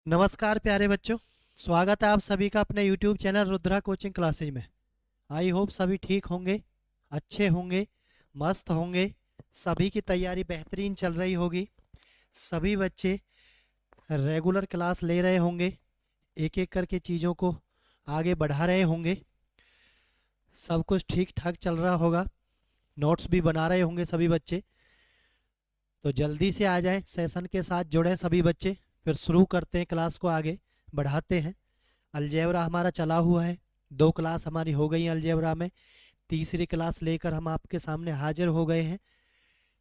नमस्कार प्यारे बच्चों। स्वागत है आप सभी का अपने YouTube channel Rudra coaching classes में। आई होप सभी ठीक होंगे, अच्छे होंगे, मस्त होंगे। सभी की तैयारी बेहतरीन चल रही होगी। सभी बच्चे रेगुलर क्लास ले रहे होंगे, एक एक करके चीज़ों को आगे बढ़ा रहे होंगे। सब कुछ ठीक ठाक चल रहा होगा, नोट्स भी बना रहे होंगे सभी बच्चे। तो जल्दी से आ जाएं, सेशन के साथ जुड़ें सभी बच्चे। फिर शुरू करते हैं, क्लास को आगे बढ़ाते हैं। अलजेब्रा हमारा चला हुआ है, 2 क्लास हमारी हो गई अलजेब्रा में। तीसरी क्लास लेकर हम आपके सामने हाजिर हो गए हैं।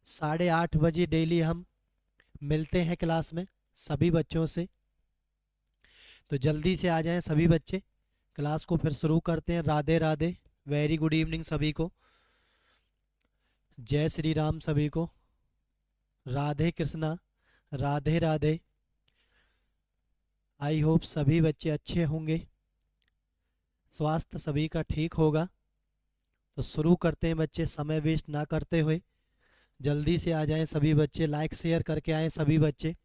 8:30 बजे डेली हम मिलते हैं क्लास में सभी बच्चों से। तो जल्दी से आ जाएं सभी बच्चे, क्लास को फिर शुरू करते हैं। Radhe Radhe, very good evening सभी को। जय श्री राम सभी को। राधे कृष्णा, राधे राधे। आई होप सभी बच्चे अच्छे होंगे, स्वास्थ्य सभी का ठीक होगा। तो शुरू करते हैं बच्चे, समय वेस्ट ना करते हुए। जल्दी से आ जाएं सभी बच्चे, लाइक शेयर करके आएँ सभी बच्चे।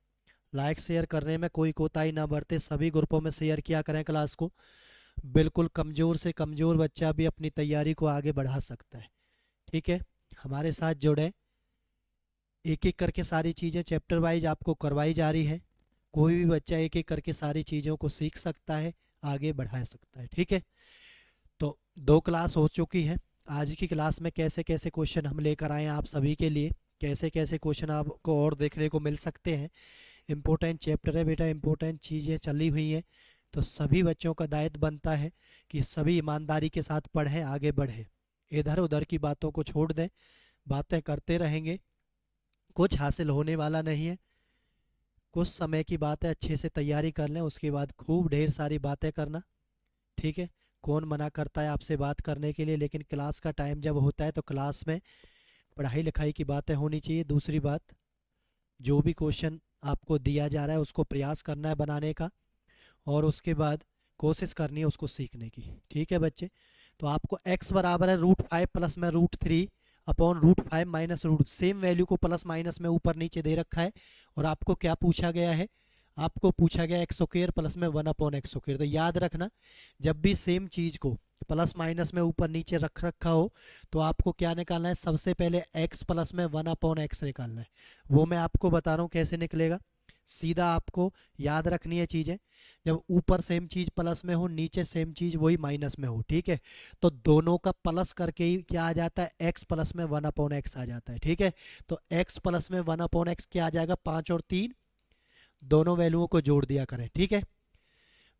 लाइक शेयर करने में कोई कोताही ना बरते, सभी ग्रुपों में शेयर किया करें क्लास को। बिल्कुल कमज़ोर से कमज़ोर बच्चा भी अपनी तैयारी को आगे बढ़ा सकता है। ठीक है, हमारे साथ जुड़ें। एक एक करके सारी चीज़ें चैप्टर वाइज आपको करवाई जा रही हैं। कोई भी बच्चा एक एक करके सारी चीज़ों को सीख सकता है, आगे बढ़ा सकता है। ठीक है, तो 2 क्लास हो चुकी है। आज की क्लास में कैसे कैसे क्वेश्चन हम लेकर आए हैं आप सभी के लिए, कैसे कैसे क्वेश्चन आपको और देखने को मिल सकते हैं। इम्पोर्टेंट चैप्टर है बेटा, इम्पोर्टेंट चीज़ें चली हुई हैं। तो सभी बच्चों का दायित्व बनता है कि सभी ईमानदारी के साथ पढ़ें, आगे बढ़ें। इधर उधर की बातों को छोड़ दें, बातें करते रहेंगे, कुछ हासिल होने वाला नहीं है। कुछ समय की बात है, अच्छे से तैयारी कर लें, उसके बाद खूब ढेर सारी बातें करना। ठीक है, कौन मना करता है आपसे बात करने के लिए, लेकिन क्लास का टाइम जब होता है तो क्लास में पढ़ाई लिखाई की बातें होनी चाहिए। दूसरी बात, जो भी क्वेश्चन आपको दिया जा रहा है उसको प्रयास करना है बनाने का, और उसके बाद कोशिश करनी है उसको सीखने की। ठीक है बच्चे, तो आपको x बराबर है √5 प्लस में √3 upon √5 minus root, same value को प्लस माइनस में ऊपर नीचे दे रखा है। और आपको क्या पूछा गया है, आपको पूछा गया एक्स स्क्वायर प्लस में 1/x²। तो याद रखना, जब भी सेम चीज़ को प्लस माइनस में ऊपर नीचे रख रखा हो तो आपको क्या निकालना है, सबसे पहले x प्लस में 1/x निकालना है। वो मैं आपको बता रहा हूँ कैसे निकलेगा। सीधा आपको याद रखनी है चीज़ें, जब ऊपर सेम चीज़ प्लस में हो, नीचे सेम चीज़ वही माइनस में हो। ठीक है, तो दोनों का प्लस करके ही क्या आ जाता है, x प्लस में 1/x आ जाता है। ठीक है, तो x प्लस में 1/x क्या आ जाएगा, 5 और 3, दोनों वैल्यूओं को जोड़ दिया करें। ठीक है,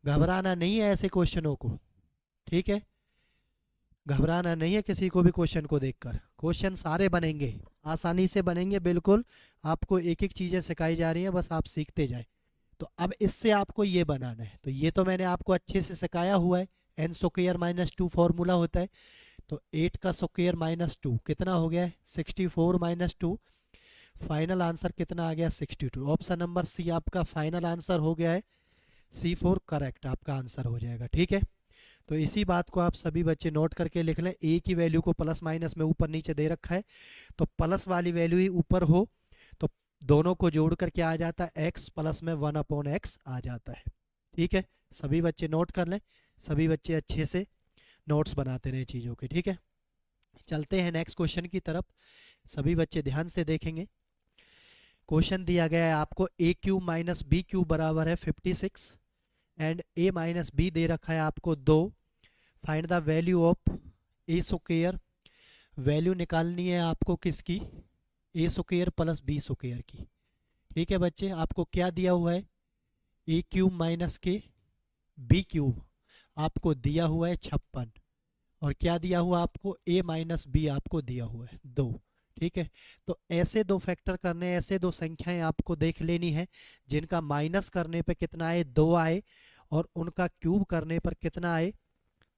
घबराना नहीं है ऐसे क्वेश्चनों को। ठीक है, घबराना नहीं है किसी को भी क्वेश्चन को देखकर। क्वेश्चन सारे बनेंगे, आसानी से बनेंगे बिल्कुल। आपको एक एक चीज़ें सिखाई जा रही हैं, बस आप सीखते जाएं। तो अब इससे आपको ये बनाना है, तो ये तो मैंने आपको अच्छे से सिखाया हुआ है। n² - 2 फॉर्मूला होता है। तो 8 का स्क्वायर माइनस 2 कितना हो गया है, 64 - 2। फाइनल आंसर कितना आ गया, 62। ऑप्शन नंबर सी आपका फाइनल आंसर हो गया है। C4 करेक्ट आपका आंसर हो जाएगा। ठीक है, तो इसी बात को आप सभी बच्चे नोट करके लिख लें। ए की वैल्यू को प्लस माइनस में ऊपर नीचे दे रखा है, तो प्लस वाली वैल्यू ही ऊपर हो तो दोनों को जोड़कर क्या आ जाता है, x प्लस में 1/x आ जाता है। ठीक है, सभी बच्चे नोट कर लें, सभी बच्चे अच्छे से नोट्स बनाते रहे चीज़ों के। ठीक है, चलते हैं नेक्स्ट क्वेश्चन की तरफ, सभी बच्चे ध्यान से देखेंगे। क्वेश्चन दिया गया है आपको, a³ - b³ बराबर है 56 एंड a - b दे रखा है आपको 2। Find the value of A square. Value निकालनी है आपको किसकी, ए स्क्वायर प्लस बी स्क्वायर की। ठीक है बच्चे, आपको क्या दिया हुआ है, a³ माइनस के b³ आपको दिया हुआ है 56, और क्या दिया हुआ आपको, a - b आपको दिया हुआ है 2। ठीक है, तो ऐसे दो फैक्टर करने, ऐसे दो संख्याएं आपको देख लेनी है जिनका माइनस करने पे कितना आए, 2 आए, और उनका क्यूब करने पर कितना आए,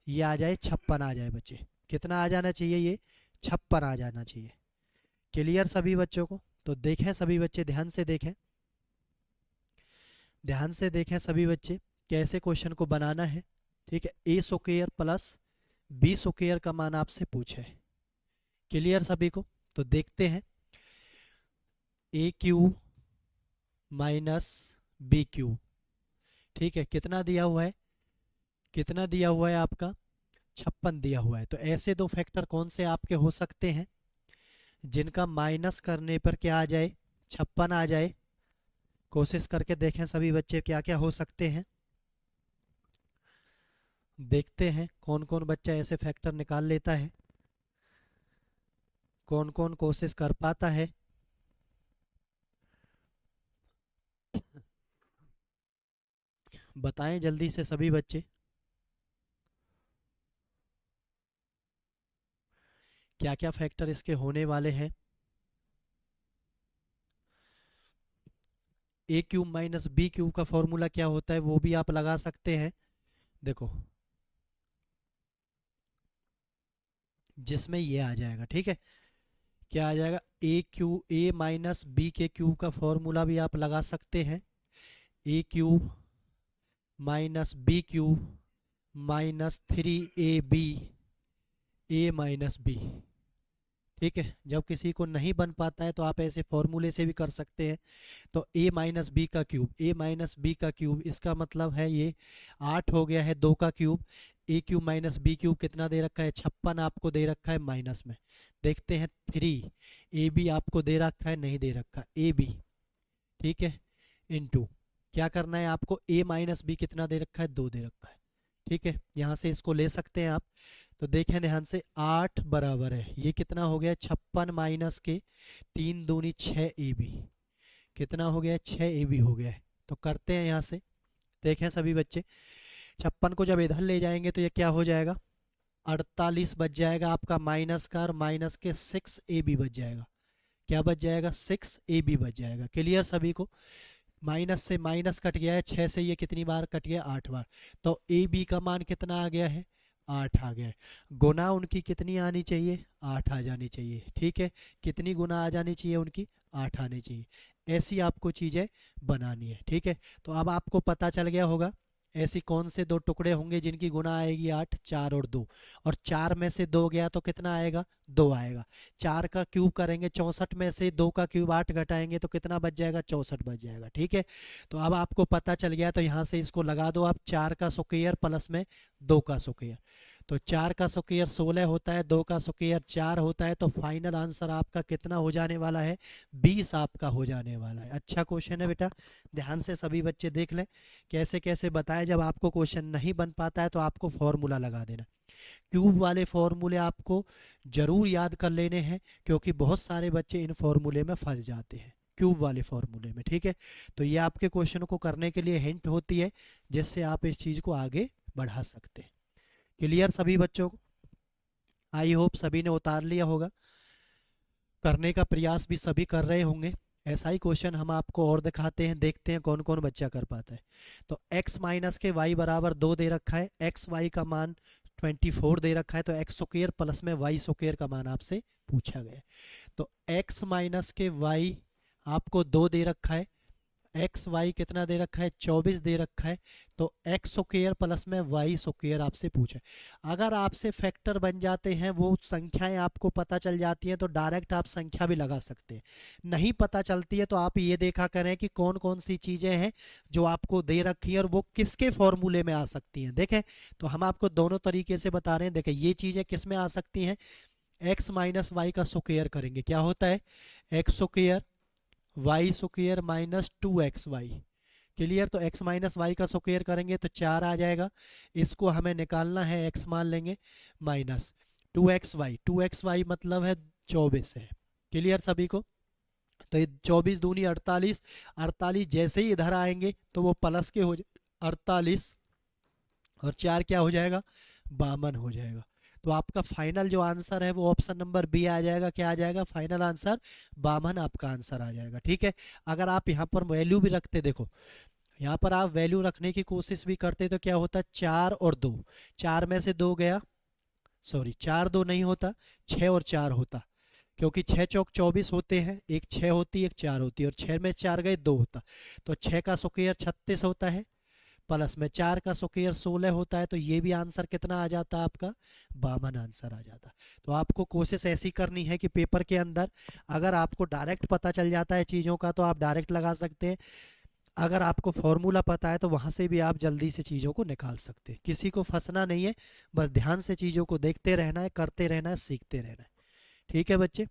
ये आ जाए 56 आ जाए बच्चे। कितना आ जाना चाहिए, ये 56 आ जाना चाहिए। क्लियर सभी बच्चों को, तो देखें सभी बच्चे, ध्यान से देखें, ध्यान से देखें सभी बच्चे कैसे क्वेश्चन को बनाना है। ठीक है, ए स्क्वायर प्लस बी स्क्वायर का मान आपसे पूछे। क्लियर सभी को, तो देखते हैं। a³ - b³ ठीक है, कितना दिया हुआ है, कितना दिया हुआ है आपका, 56 दिया हुआ है। तो ऐसे दो फैक्टर कौन से आपके हो सकते हैं जिनका माइनस करने पर क्या आ जाए, 56 आ जाए। कोशिश करके देखें सभी बच्चे क्या क्या हो सकते हैं। देखते हैं कौन कौन बच्चा ऐसे फैक्टर निकाल लेता है, कौन कौन कोशिश कर पाता है। बताएं जल्दी से सभी बच्चे, क्या क्या फैक्टर इसके होने वाले हैं। A cube minus B cube का फॉर्मूला क्या होता है वो भी आप लगा सकते हैं। देखो, जिसमें ये आ जाएगा, ठीक है, क्या आ जाएगा, ए माइनस बी के क्यूब का फॉर्मूला भी आप लगा सकते हैं। A cube minus B cube minus 3ab A minus B. ठीक है, जब किसी को नहीं बन पाता है तो आप ऐसे फॉर्मूले से भी कर सकते हैं। तो ए माइनस बी का क्यूब, ए माइनस बी का क्यूब, इसका मतलब है ये 8 हो गया है, 2 का क्यूब। ए क्यूब माइनस बी क्यूब कितना दे रखा है, 56 आपको दे रखा है माइनस में। देखते हैं 3, ए बी आपको दे रखा है, नहीं दे रखा ए बी, ठीक है, इनटू क्या करना है आपको, ए माइनस बी कितना दे रखा है, 2 दे रखा है। ठीक है, यहाँ से इसको ले सकते हैं आप। तो देखें ध्यान से, 8 बराबर है, ये कितना हो गया, 56 माइनस के 3 दूनी 6ab, कितना हो गया, 6ab हो गया है। तो करते हैं यहाँ से, देखें सभी बच्चे, 56 को जब इधर ले जाएंगे तो ये क्या हो जाएगा, 48 बच जाएगा आपका माइनस का, और माइनस के 6ab बच जाएगा। क्या बच जाएगा, 6ab बच जाएगा। क्लियर सभी को, माइनस से माइनस कट गया है, 6 से ये कितनी बार कट गया, 8 बार। तो ए बी का मान कितना आ गया है, 8 आ गया है। गुना उनकी कितनी आनी चाहिए, 8 आ जानी चाहिए। ठीक है, कितनी गुना आ जानी चाहिए उनकी, 8 आनी चाहिए। ऐसी आपको चीज़ें बनानी है। ठीक है, तो अब आपको पता चल गया होगा ऐसी कौन से दो टुकड़े होंगे जिनकी गुना आएगी 8, 4 और 2। और 4 में से 2 गया तो कितना आएगा, 2 आएगा। 4 का क्यूब करेंगे, 64 में से 2 का क्यूब 8 घटाएंगे तो कितना बच जाएगा, 64 बच जाएगा। ठीक है, तो अब आपको पता चल गया, तो यहाँ से इसको लगा दो आप, 4 का स्क्वायर प्लस में 2 का स्क्वायर। तो 4 का स्क्वायर 16 होता है, 2 का स्क्वायर 4 होता है। तो फाइनल आंसर आपका कितना हो जाने वाला है, 20 आपका हो जाने वाला है। अच्छा क्वेश्चन है बेटा, ध्यान से सभी बच्चे देख लें कैसे कैसे बताए। जब आपको क्वेश्चन नहीं बन पाता है तो आपको फॉर्मूला लगा देना। क्यूब वाले फॉर्मूले आपको जरूर याद कर लेने हैं, क्योंकि बहुत सारे बच्चे इन फॉर्मूले में फंस जाते हैं, क्यूब वाले फॉर्मूले में। ठीक है, तो ये आपके क्वेश्चन को करने के लिए हिंट होती है, जिससे आप इस चीज़ को आगे बढ़ा सकते हैं। क्लियर सभी बच्चों को, आई होप सभी ने उतार लिया होगा, करने का प्रयास भी सभी कर रहे होंगे। ऐसा ही क्वेश्चन हम आपको और दिखाते हैं, देखते हैं कौन कौन बच्चा कर पाता है। तो x माइनस के y बराबर 2 दे रखा है, एक्स वाई का मान 24 दे रखा है। तो एक्स स्क्वायर प्लस में वाई स्क्वायर का मान आपसे पूछा गया है। तो x माइनस के y आपको 2 दे रखा है, एक्स वाई कितना दे रखा है, 24 दे रखा है। तो एक्स स्क्वायर प्लस में वाई स्क्वायर आपसे पूछे। अगर आपसे फैक्टर बन जाते हैं, वो संख्याएं आपको पता चल जाती हैं, तो डायरेक्ट आप संख्या भी लगा सकते हैं। नहीं पता चलती है तो आप ये देखा करें कि कौन कौन सी चीज़ें हैं जो आपको दे रखी हैं और वो किसके फॉर्मूले में आ सकती हैं। देखें, तो हम आपको दोनों तरीके से बता रहे हैं। देखें, ये चीज़ें किस में आ सकती हैं, एक्स माइनस वाई का स्क्वायर करेंगे, क्या होता है, x square y square minus 2xy। Clear, तो x माइनस वाई का स्क्वायर करेंगे तो 4 आ जाएगा। इसको हमें निकालना है, x मान लेंगे माइनस 2xy मतलब है 24 है। क्लियर सभी को, तो ये 24 दूनी 48, 48 जैसे ही इधर आएंगे तो वो प्लस के हो 48 और 4 क्या हो जाएगा, 52 हो जाएगा। तो आपका फाइनल जो आंसर है वो ऑप्शन नंबर बी आ जाएगा। क्या आ जाएगा, फाइनल आंसर 52 आपका आंसर आ जाएगा। ठीक है, अगर आप यहाँ पर वैल्यू भी रखते, देखो यहाँ पर आप वैल्यू रखने की कोशिश भी करते तो क्या होता, 4 और 2, 4 में से 2 गया, सॉरी 4 2 नहीं होता, 6 और 4 होता, क्योंकि 6 चौक 24 होते हैं, एक 6 होती है एक 4 होती है, और 6 में 4 गए 2 होता। तो 6 का स्क्वायर 36 होता है, प्लस में 4 का स्क्वायर 16 होता है। तो ये भी आंसर कितना आ जाता है आपका, 52 आंसर आ जाता। तो आपको कोशिश ऐसी करनी है कि पेपर के अंदर अगर आपको डायरेक्ट पता चल जाता है चीज़ों का तो आप डायरेक्ट लगा सकते हैं। अगर आपको फॉर्मूला पता है तो वहाँ से भी आप जल्दी से चीज़ों को निकाल सकते हैं। किसी को फंसना नहीं है, बस ध्यान से चीज़ों को देखते रहना है, करते रहना है, सीखते रहना है। ठीक है बच्चे,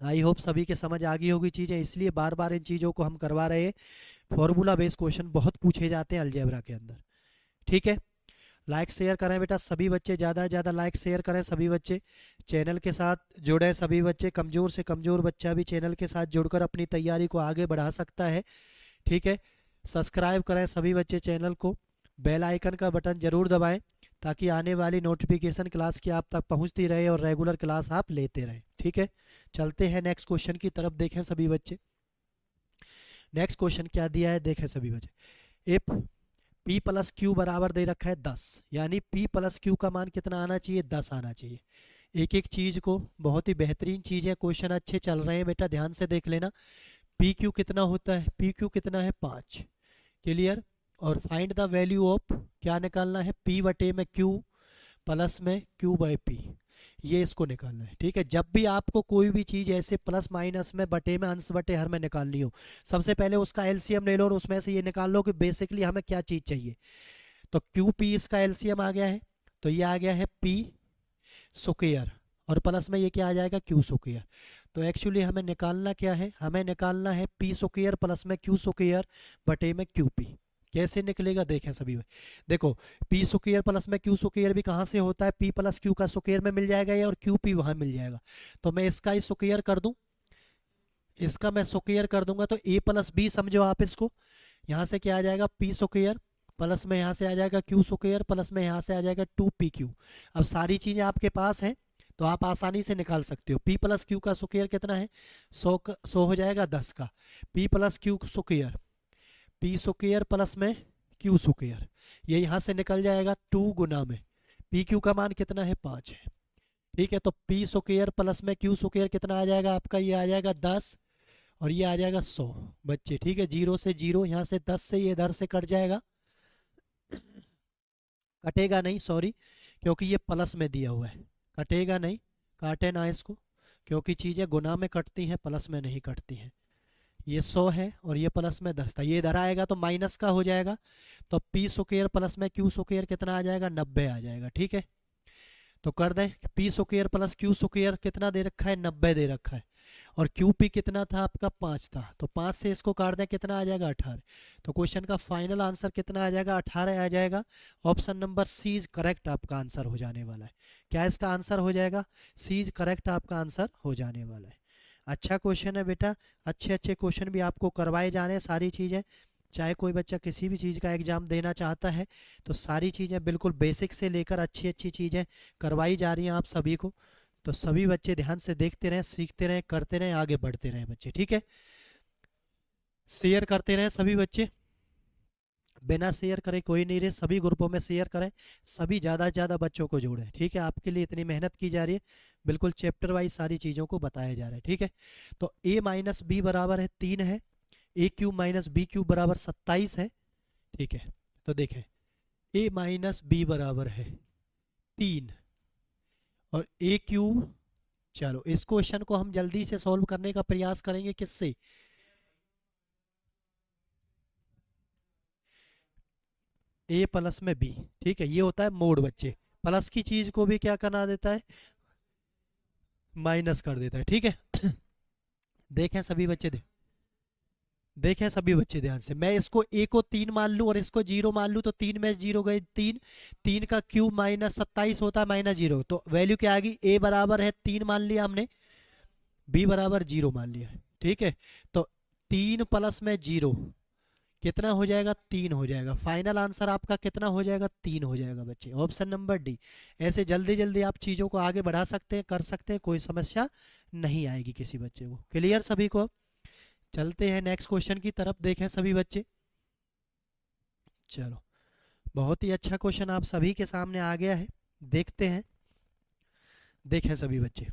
आई होप सभी के समझ आ गई होगी चीज़ें, इसलिए बार बार इन चीज़ों को हम करवा रहे हैं। फॉर्मूला बेस्ड क्वेश्चन बहुत पूछे जाते हैं अलजेब्रा के अंदर। ठीक है, लाइक शेयर करें बेटा सभी बच्चे, ज़्यादा से ज़्यादा लाइक शेयर करें सभी बच्चे, चैनल के साथ जुड़े सभी बच्चे। कमज़ोर से कमज़ोर बच्चा भी चैनल के साथ जुड़कर अपनी तैयारी को आगे बढ़ा सकता है। ठीक है, सब्सक्राइब करें सभी बच्चे चैनल को, बेल आइकन का बटन ज़रूर दबाएं ताकि आने वाली नोटिफिकेशन क्लास की आप तक पहुंचती रहे और रेगुलर क्लास आप लेते रहें। ठीक है, चलते हैं नेक्स्ट क्वेश्चन की तरफ, देखें सभी बच्चे। नेक्स्ट क्वेश्चन क्या दिया है देखें सभी बच्चे। इफ p प्लस क्यू बराबर दे रखा है 10, यानी p प्लस क्यू का मान कितना आना चाहिए, 10 आना चाहिए। एक एक चीज़ को, बहुत ही बेहतरीन चीज़ है, क्वेश्चन अच्छे चल रहे हैं बेटा, ध्यान से देख लेना। पी क्यू कितना होता है, पी क्यू कितना है 5, क्लियर। और फाइंड द वैल्यू ऑफ, क्या निकालना है, p बटे में q प्लस में q बाई पी, ये इसको निकालना है। ठीक है, जब भी आपको कोई भी चीज़ ऐसे प्लस माइनस में, बटे में, अंश बटे हर में निकालनी हो, सबसे पहले उसका एलसीएम ले लो और उसमें से ये निकाल लो कि बेसिकली हमें क्या चीज़ चाहिए। तो क्यू पी इसका एलसीएम आ गया है, तो ये आ गया है पी स्क्वायर, और प्लस में ये क्या आ जाएगा, क्यू स्क्वायर। तो एक्चुअली हमें निकालना क्या है, हमें निकालना है पी स्क्वायर प्लस में क्यू स्क्वायर बटे में क्यू पी। कैसे निकलेगा देखें सभी भाई, देखो पी स्क्वायर प्लस में क्यू स्क्वायर भी कहाँ से होता है, पी प्लस क्यू का स्क्वायर में मिल जाएगा ये, और क्यू पी वहाँ मिल जाएगा। तो मैं इसका ही स्क्वायर कर दूँ, इसका मैं स्क्वायर कर दूंगा, तो ए प्लस बी समझो आप इसको। यहाँ से क्या आ जाएगा, पी स्क्वायर प्लस में यहाँ से आ जाएगा क्यू स्क्वायर प्लस में यहाँ से आ जाएगा 2pq। अब सारी चीज़ें आपके पास हैं तो आप आसानी से निकाल सकते हो। p प्लस क्यू का स्क्वायर कितना है, 100 हो जाएगा 10 का, p plus Q square, P square plus में क्यू स्क्वायर, ये यहाँ से निकल जाएगा 2 गुना में पी क्यू का मान कितना है, 5 है। ठीक है, तो पी स्क्वायर प्लस में क्यू स्क्वायर कितना आ जाएगा आपका, ये आ जाएगा 10 और ये आ जाएगा 100 बच्चे। ठीक है, 0 से 0, यहाँ से 10 से ये इधर से कट जाएगा, कटेगा नहीं सॉरी, क्योंकि ये प्लस में दिया हुआ है, कटेगा नहीं, काटे ना इसको, क्योंकि चीज़ें गुना में कटती हैं, प्लस में नहीं कटती हैं। ये 100 है और ये प्लस में 10 था, ये इधर आएगा तो माइनस का हो जाएगा, तो पी स्क्वायर प्लस में क्यू स्क्वायर कितना आ जाएगा, 90 आ जाएगा। ठीक है, तो कर दें, P square plus Q square कितना दे रखा है, 90 दे रखा है, और क्यू पी कितना था आपका, 5 था, तो 5 से इसको काट दें, कितना आ जाएगा, 18। तो क्वेश्चन का फाइनल आंसर कितना आ जाएगा, 18 आ जाएगा। Option number C is correct आपका आंसर हो जाने वाला है। क्या इसका आंसर हो जाएगा, सी इज करेक्ट आपका आंसर हो जाने वाला है। अच्छा क्वेश्चन है बेटा, अच्छे अच्छे क्वेश्चन भी आपको करवाए जा रहे हैं, सारी चीज़ें, चाहे कोई बच्चा किसी भी चीज़ का एग्ज़ाम देना चाहता है तो सारी चीज़ें बिल्कुल बेसिक से लेकर अच्छी अच्छी चीज़ें करवाई जा रही हैं आप सभी को। तो सभी बच्चे ध्यान से देखते रहें, सीखते रहें, करते रहें, आगे बढ़ते रहें बच्चे। ठीक है, शेयर करते रहें सभी बच्चे, बिना शेयर करे कोई नहीं रहे, सभी ग्रुपों में शेयर करें, सभी ज़्यादा से ज़्यादा बच्चों को जोड़ें। ठीक है, आपके लिए इतनी मेहनत की जा रही है, बिल्कुल चैप्टर वाइज सारी चीज़ों को बताया जा रहा है। ठीक है, तो a माइनस बी बराबर है 3 है, ए क्यूब माइनस बी क्यूब बराबर 27 है। ठीक है, तो देखें a माइनस बी बराबर है 3 और ए क्यूब, चलो इस क्वेश्चन को हम जल्दी से सॉल्व करने का प्रयास करेंगे, किससे, ए प्लस में बी। ठीक है, ये होता है मोड बच्चे, प्लस की चीज को भी क्या करना देता है, माइनस कर देता है। ठीक है देखें सभी बच्चे देखें सभी बच्चे ध्यान से, मैं इसको ए को 3 मान लूं और इसको 0 मान लूं, तो 3 में 0 गए 3, 3 का क्यूब माइनस 27 होता है माइनस 0, तो वैल्यू क्या आ गई, ए बराबर है 3 मान लिया हमने, बी बराबर 0 मान लिया। ठीक है, तो 3 प्लस में 0 कितना हो जाएगा, 3 हो जाएगा। फाइनल आंसर आपका कितना हो जाएगा, 3 हो जाएगा बच्चे, ऑप्शन नंबर डी। ऐसे जल्दी जल्दी आप चीज़ों को आगे बढ़ा सकते हैं, कर सकते हैं, कोई समस्या नहीं आएगी किसी बच्चे को। क्लियर सभी को, चलते हैं नेक्स्ट क्वेश्चन की तरफ, देखें सभी बच्चे। चलो, बहुत ही अच्छा क्वेश्चन आप सभी के सामने आ गया है, देखते हैं, देखें सभी बच्चे।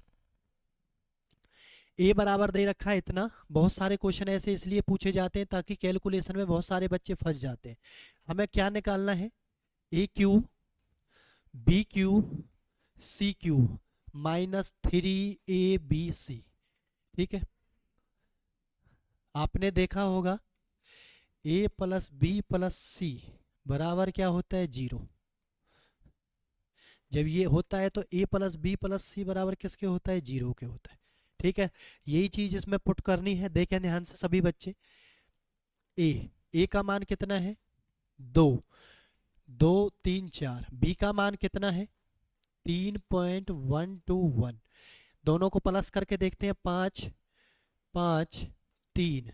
ए बराबर दे रखा है इतना, बहुत सारे क्वेश्चन ऐसे इसलिए पूछे जाते हैं ताकि कैलकुलेशन में बहुत सारे बच्चे फंस जाते हैं। हमें क्या निकालना है, ए cube B cube C cube minus 3ab। ठीक है, आपने देखा होगा ए प्लस बी प्लस सी बराबर क्या होता है 0। जब ये होता है तो ए प्लस बी प्लस सी बराबर किसके होता है 0 के होता है। ठीक है, यही चीज इसमें पुट करनी है। देखें ध्यान से सभी बच्चे, ए का मान कितना है 2, 2 3 4। बी का मान कितना है 3.121। दोनों को प्लस करके देखते हैं, 5 5 3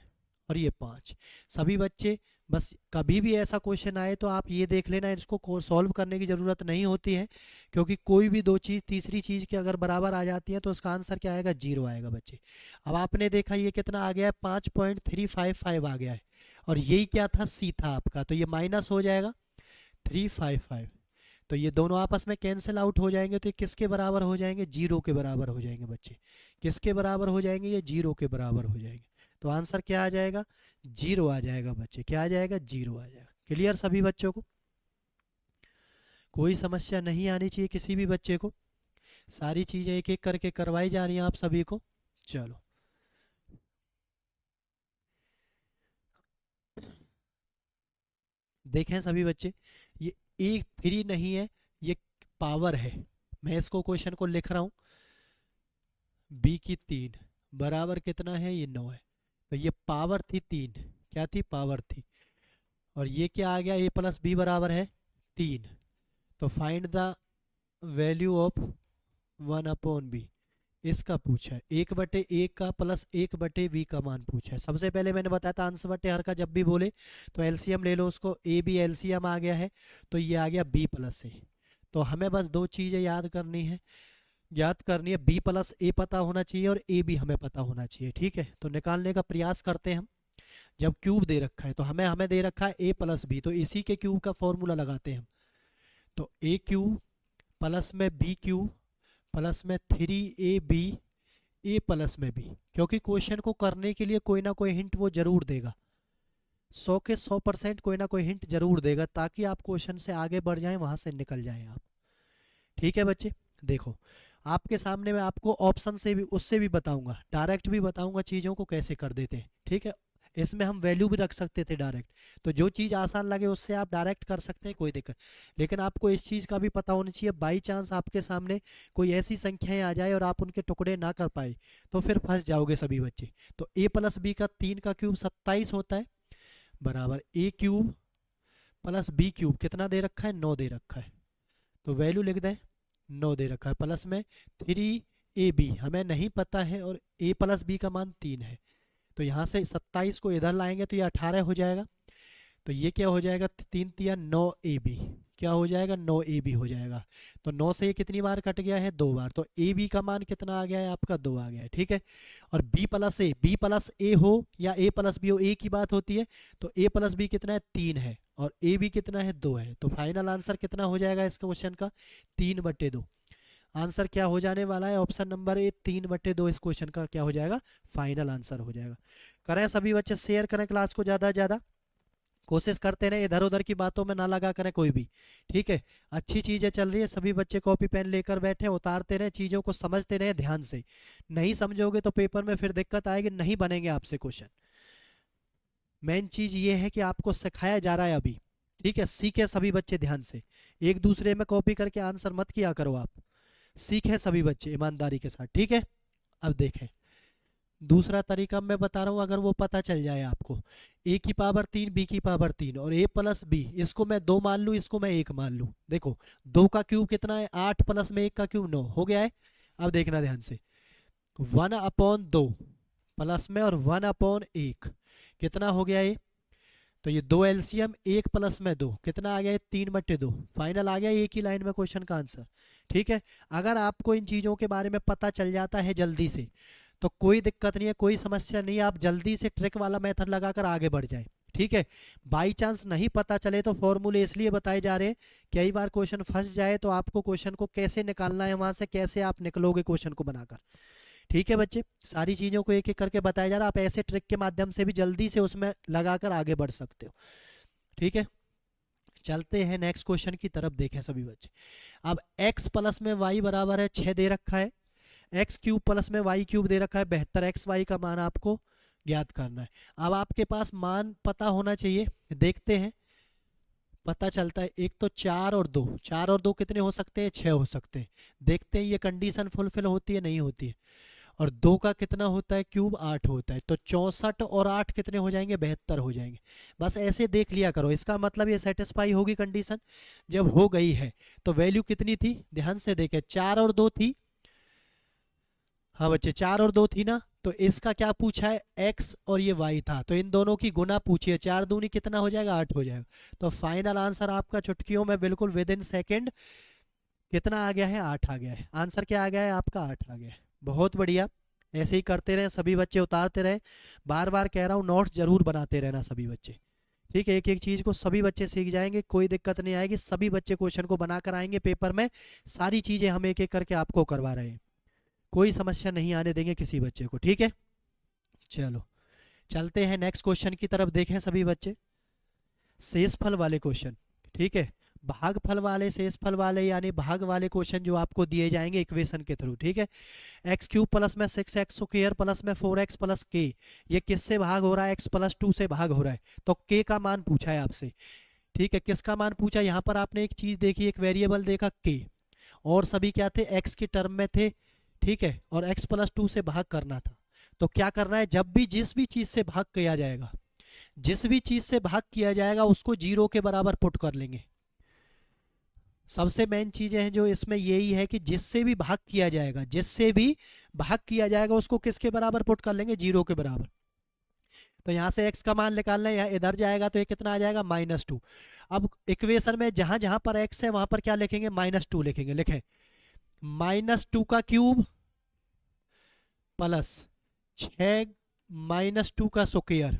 और ये 5। सभी बच्चे बस कभी भी ऐसा क्वेश्चन आए तो आप ये देख लेना, इसको सॉल्व करने की ज़रूरत नहीं होती है, क्योंकि कोई भी दो चीज़ तीसरी चीज़ के अगर बराबर आ जाती है तो उसका आंसर क्या आएगा 0 आएगा बच्चे। अब आपने देखा ये कितना आ गया है 5.355 आ गया है, और यही क्या था सी था आपका, तो ये माइनस हो जाएगा 355। तो ये दोनों आपस में कैंसिल आउट हो जाएंगे, तो ये किसके बराबर हो जाएंगे 0 के बराबर हो जाएंगे बच्चे। किसके बराबर हो जाएंगे ये 0 के बराबर हो जाएंगे। तो आंसर क्या आ जाएगा 0 आ जाएगा बच्चे। क्या आ जाएगा 0 आ जाएगा। क्लियर सभी बच्चों को, कोई समस्या नहीं आनी चाहिए किसी भी बच्चे को। सारी चीजें एक एक करके करवाई जा रही हैं आप सभी को। चलो देखें सभी बच्चे, ये ए 3 नहीं है, ये पावर है। मैं इसको क्वेश्चन को लिख रहा हूँ, बी की 3 बराबर कितना है ये 9 है। तो ये पावर थी 3, क्या थी पावर थी, और ये क्या आ गया ए प्लस बी बराबर है 3। तो find the value of 1/b इसका पूछा है, 1/a का प्लस 1/b का मान पूछा है। सबसे पहले मैंने बताया था अंश बटे हर का जब भी बोले तो एलसीएम ले लो उसको, ए बी एलसीएम आ गया है, तो ये आ गया b प्लस ए। तो हमें बस दो चीज़ें याद करनी है, बी प्लस ए पता होना चाहिए और ए बी हमें पता होना चाहिए। ठीक है, तो निकालने का प्रयास करते हैं हम। जब क्यूब दे रखा है तो हमें दे रखा है ए प्लस बी, तो इसी के क्यूब का फॉर्मूला लगाते हैं हम। तो ए क्यूब प्लस में बी क्यूब प्लस में 3ab ए प्लस में बी, क्योंकि क्वेश्चन को करने के लिए कोई ना कोई हिंट वो जरूर देगा, 100 के 100% कोई ना कोई हिंट जरूर देगा, ताकि आप क्वेश्चन से आगे बढ़ जाएं, वहां से निकल जाएं आप। ठीक है बच्चे, देखो आपके सामने मैं आपको ऑप्शन से भी उससे भी बताऊंगा, डायरेक्ट भी बताऊंगा चीज़ों को कैसे कर देते हैं। ठीक है, इसमें हम वैल्यू भी रख सकते थे डायरेक्ट, तो जो चीज़ आसान लगे उससे आप डायरेक्ट कर सकते हैं, कोई दिक्कत। लेकिन आपको इस चीज़ का भी पता होना चाहिए, बाई चांस आपके सामने कोई ऐसी संख्याएं आ जाए और आप उनके टुकड़े ना कर पाए तो फिर फंस जाओगे सभी बच्चे। तो ए प्लस बी का 3 का क्यूब 27 होता है, बराबर ए क्यूब प्लस बी क्यूब कितना दे रखा है 9 दे रखा है, तो वैल्यू लिख दें 9 दे रखा है, प्लस में 3ab हमें नहीं पता है और a प्लस बी का मान 3 है। तो यहाँ से 27 को इधर लाएंगे तो ये 18 हो जाएगा, तो ये क्या हो जाएगा 3 तिया 9ab, क्या हो जाएगा 9ab हो जाएगा। तो 9 से ये कितनी बार कट गया है 2 बार, तो ab का मान कितना आ गया है आपका 2 आ गया है। ठीक है, और b प्लस a हो या a प्लस b हो, a की बात होती है, तो a प्लस b कितना है 3 है और a b कितना है 2 है। तो फाइनल आंसर कितना हो जाएगा इस क्वेश्चन का 3/2। आंसर क्या हो जाने वाला है ऑप्शन नंबर ए 3/2 इस क्वेश्चन का क्या हो जाएगा फाइनल आंसर हो जाएगा। करें सभी बच्चे शेयर करें क्लास को ज़्यादा से ज़्यादा, कोशिश करते रहे इधर उधर की बातों में ना लगा करें कोई भी। ठीक है, अच्छी चीज़ें चल रही है, सभी बच्चे कॉपी पेन लेकर बैठे, उतारते रहे, चीज़ों को समझते रहे ध्यान से। नहीं समझोगे तो पेपर में फिर दिक्कत आएगी, नहीं बनेंगे आपसे क्वेश्चन। मेन चीज़ ये है कि आपको सिखाया जा रहा है अभी। ठीक है, सीखे सभी बच्चे ध्यान से, एक दूसरे में कॉपी करके आंसर मत किया करो आप, सीखे सभी बच्चे ईमानदारी के साथ। ठीक है, अब देखें दूसरा तरीका मैं बता रहा हूँ, अगर वो पता चल जाए आपको, a की पावर 3 b की पावर 3 और a प्लस b, इसको मैं 2 मान लूँ, इसको मैं 1 मान लूँ। देखो 2 का क्यूब कितना है 8 प्लस में 1 का क्यूब 9 हो गया है। अब देखना ध्यान से, 1/2 प्लस में और 1/1 कितना हो गया ये, तो ये 2 एलसीएम 1 प्लस में 2 कितना आ गया 3/2, फाइनल आ गया एक ही लाइन में क्वेश्चन का आंसर। ठीक है, अगर आपको इन चीज़ों के बारे में पता चल जाता है जल्दी से तो कोई दिक्कत नहीं है, कोई समस्या नहीं है, आप जल्दी से ट्रिक वाला मेथड लगाकर आगे बढ़ जाए। ठीक है, बाई चांस नहीं पता चले तो फॉर्मूले इसलिए बताए जा रहे हैं, कई बार क्वेश्चन फंस जाए तो आपको क्वेश्चन को कैसे निकालना है वहां से, कैसे आप निकलोगे क्वेश्चन को बनाकर। ठीक है बच्चे, सारी चीज़ों को एक एक करके बताया जा रहा है, आप ऐसे ट्रिक के माध्यम से भी जल्दी से उसमें लगाकर आगे बढ़ सकते हो। ठीक है, चलते हैं नेक्स्ट क्वेश्चन की तरफ। देखें सभी बच्चे, अब x प्लस में y बराबर है 6 दे रखा है, x क्यूब प्लस में y क्यूब दे रखा है 72, x y का मान आपको ज्ञात करना है। अब आपके पास मान पता होना चाहिए, देखते हैं पता चलता है। एक तो 4 और 2, 4 और 2 कितने हो सकते हैं, 6 हो सकते हैं। देखते हैं ये कंडीशन फुलफिल होती है नहीं होती है। और 2 का कितना होता है क्यूब, 8 होता है। तो 64 और 8 कितने हो जाएंगे, 72 हो जाएंगे। बस ऐसे देख लिया करो, इसका मतलब ये सेटिस्फाई होगी कंडीशन। जब हो गई है तो वैल्यू कितनी थी, ध्यान से देखें, 4 और 2 थी। हाँ बच्चे 4 और 2 थी ना, तो इसका क्या पूछा है, x और ये y था, तो इन दोनों की गुना पूछी है। 4 दूनी कितना हो जाएगा, 8 हो जाएगा। तो फाइनल आंसर आपका चुटकियों में बिल्कुल विद इन सेकेंड कितना आ गया है, 8 आ गया है। आंसर क्या आ गया है आपका, 8 आ गया है। बहुत बढ़िया, ऐसे ही करते रहे सभी बच्चे, उतारते रहे। बार बार कह रहा हूँ नोट्स जरूर बनाते रहना सभी बच्चे, ठीक है। एक एक चीज़ को सभी बच्चे सीख जाएंगे, कोई दिक्कत नहीं आएगी। सभी बच्चे क्वेश्चन को बना कर आएंगे पेपर में, सारी चीज़ें हम एक एक करके आपको करवा रहे हैं, कोई समस्या नहीं आने देंगे किसी बच्चे को, ठीक है। चलो चलते हैं नेक्स्ट क्वेश्चन की तरफ, देखें सभी बच्चे। शेषफल वाले क्वेश्चन, ठीक है। भागफल वाले, शेषफल वाले यानी भाग वाले क्वेश्चन जो आपको दिए जाएंगे इक्वेशन के थ्रू, ठीक है। एक्स क्यूब प्लस में 6x स्क्वायर प्लस में 4x प्लस के, ये किससे भाग हो रहा है, x+2 से भाग हो रहा है। तो k का मान पूछा है आपसे, ठीक है। किसका मान पूछा, यहाँ पर आपने एक चीज देखी, एक वेरिएबल देखा k, और सभी क्या थे, x की टर्म में थे, ठीक है। और x+2 से भाग करना था। तो क्या करना है, जब भी जिस भी चीज से भाग किया जाएगा, जिस भी चीज से भाग किया जाएगा उसको 0 के बराबर पुट कर लेंगे। सबसे मेन चीजें हैं जो इसमें यही है कि जिससे भी भाग किया जाएगा, जिससे भी भाग किया जाएगा उसको किसके बराबर पुट कर लेंगे, 0 के बराबर। तो यहाँ से x का मान निकालना है, यहाँ इधर जाएगा तो ये कितना आ जाएगा, -2। अब इक्वेशन में जहां जहां पर x है वहां पर क्या लिखेंगे, -2 लिखेंगे। लिखें -2 का क्यूब प्लस 6 -2 का स्क्वायर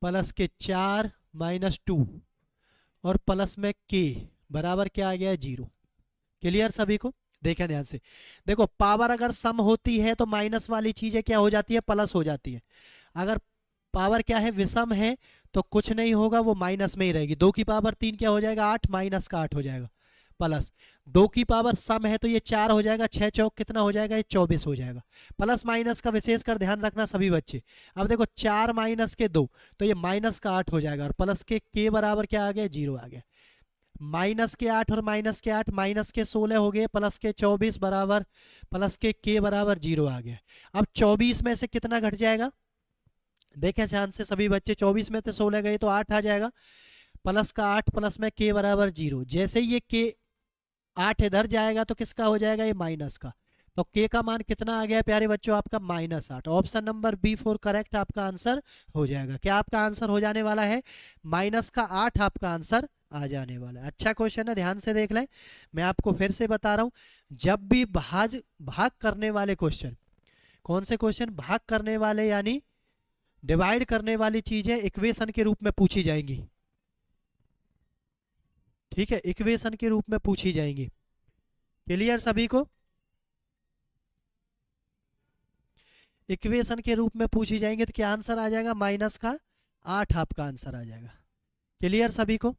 प्लस के 4 -2 और प्लस में k बराबर क्या आ गया है, 0। क्लियर सभी को, देखें ध्यान से। देखो पावर अगर सम होती है तो माइनस वाली चीजें क्या हो जाती है, प्लस हो जाती है। अगर पावर क्या है, विषम है, तो कुछ नहीं होगा, वो माइनस में ही रहेगी। 2 की पावर 3 क्या हो जाएगा, 8, माइनस का 8 हो जाएगा प्लस। 2 की पावर सम है तो ये 4 हो जाएगा, 6 चौक कितना हो जाएगा, ये 24 हो जाएगा। प्लस माइनस का विशेष कर ध्यान रखना सभी बच्चे। अब देखो 4 माइनस के 2 तो ये माइनस का 8 हो जाएगा, और प्लस के बराबर क्या आ गया, 0 आ गया। माइनस के 8 और माइनस के 8 माइनस के 16 हो गए, प्लस के 24 बराबर, प्लस के बराबर 0 आ गया। अब 24 में से कितना घट जाएगा, देखें ध्यान से सभी बच्चे, 24 में से 16 गए तो 8 आ जाएगा, प्लस का 8 प्लस में के बराबर 0। जैसे ये के 8 इधर जाएगा तो किसका हो जाएगा, ये माइनस का। तो के का मान कितना आ गया प्यारे बच्चों, आपका -8। ऑप्शन नंबर B4 करेक्ट आपका आंसर हो जाएगा। क्या आपका आंसर हो जाने वाला है, -8 आपका आंसर आ जाने वाला है। अच्छा क्वेश्चन है, ध्यान से देख लें। मैं आपको फिर से बता रहा हूं, जब भी भाग करने वाले क्वेश्चन, कौन से क्वेश्चन, भाग करने वाले यानी डिवाइड करने वाली चीजें इक्वेशन के रूप में पूछी जाएंगी, ठीक है, इक्वेशन के रूप में पूछी जाएंगी। क्लियर सभी को, इक्वेशन के रूप में पूछी जाएंगे तो क्या आंसर आ जाएगा, -8 आपका आंसर आ जाएगा। क्लियर सभी को,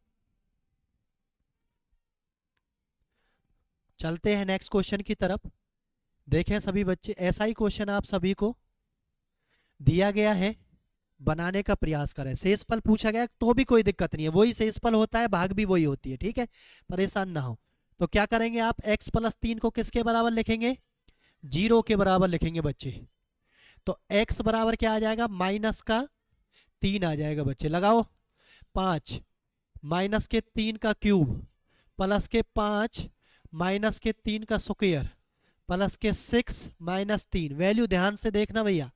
चलते हैं नेक्स्ट क्वेश्चन की तरफ। देखें सभी बच्चे, ऐसा ही क्वेश्चन आप सभी को दिया गया है, बनाने का प्रयास करें। शेषफल पूछा गया तो भी कोई दिक्कत नहीं है, वही शेषफल होता है, भाग भी वही होती है, ठीक है, परेशान ना हो। तो क्या करेंगे आप, x+3 को किसके बराबर लिखेंगे, 0 के बराबर लिखेंगे बच्चे। तो x बराबर क्या आ जाएगा, -3 आ जाएगा बच्चे। लगाओ 5 -3 का क्यूब प्लस के 5 -3 का स्क्वायर प्लस के 6 -3। वैल्यू ध्यान से देखना भैया,